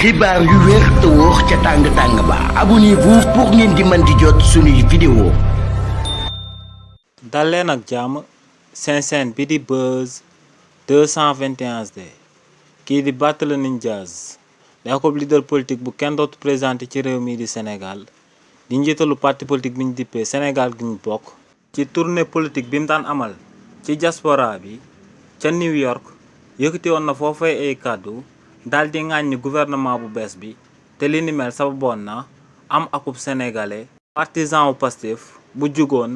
xibaar yu wér te wóor ca tàng ba abonnez-vous pour ngeen di mën di jot suñuy vidéo. dal leen ak jàmm seen bi di Buzz 221HD kii di Barthélémy Dias di ab leader politique bu kenn dootu présenté ci réew mi di Sénégal di njiitalu parti politique bi ñu dippee Sénégal gi ñu bokk. ci tournée politique bi mu daan amal ci diaspora bi ca New York yëkkati woon na foofay ay kàddu daal di ŋàññi gouvernement bu bees bi te li ni mel sababoon na am akub sénégalais partisan wu Pastef bu jugoon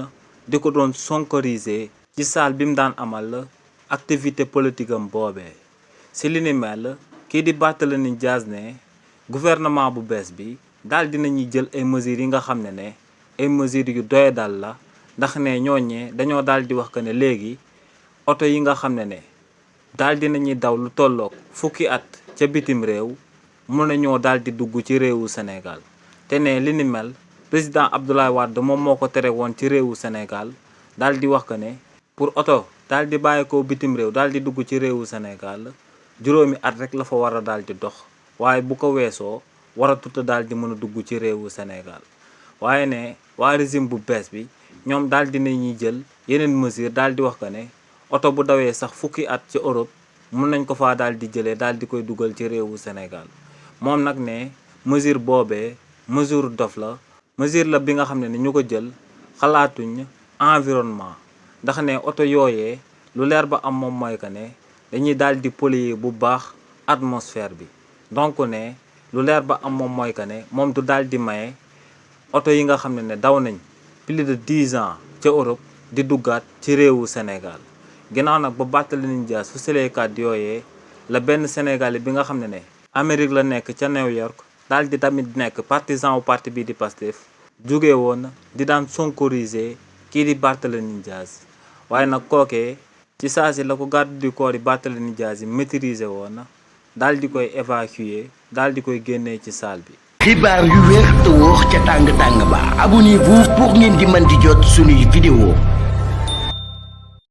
di ko doon sonkoriser ci salle bi mu daan amal activité politique am boobee. si li ni mel kii di Barthélémy Dias ne gouvernement bu bees bi daal dinañuy jël ay mesures yi nga xam ne ay mesures yu doye dal la ndax ne ñooñee dañoo daal di wax que ne léegi oto yi nga xam ne daal dinañuy daw lu tolloog fukki at ca bitim réew mën nañoo daal di dugg ci réewu Sénégal te ne li ni mel président Abdoulaye Wade moom moo ko tere woon ci réewu Sénégal daal di wax que ne pour oto daal di bàyyi ko bitim réew daal di dugg ci réewu Sénégal juróomi at rek la fa war a daal di dox waaye bu ko weesoo waratuta daal di mën a dugg ci réewu Sénégal waaye ne waa régime bu bees bi ñoom daal dinañuy jël yeneen mesure daal di wax que ne oto bu dawee sax fukki at ci Europe mun nañ ko faa daal di jëlee daal di koy dugal ci réewu Sénégal moom nag ne mesure boobee mesure dof la mesure la bi nga xam ne ñu ko jël xalaatuñ environnement ndax ne oto yooyee lu leer ba am moom mooy que ne dañuy daal di polluer bu baax atmosphère bi donc ne lu leer ba am moom mooy que ne moom du daal di maye oto yi nga xam ne daw nañ plus de 10 ans ca Europe di duggaat ci réewu Sénégal. ginnaaw nag ba Barthélémy Dias fu seleekaat yooyee la benn sénégalais bi nga xam ne Amérique la nekk ca New York daal di tamit nekk partisan wu parti bii di Pastef jóge woon di daan sonkoriser kii di Barthélémy Dias waaye nag kookee ci saa si la ko garde du corps yi Barthélémy Dias yi maîtriser woon daal di koy évacuer daal di koy génnee ci salle bi. xibaar yu wér te wóor ca tàng ba abonnez-vous pour ngeen di mën di jot suñuy vidéo.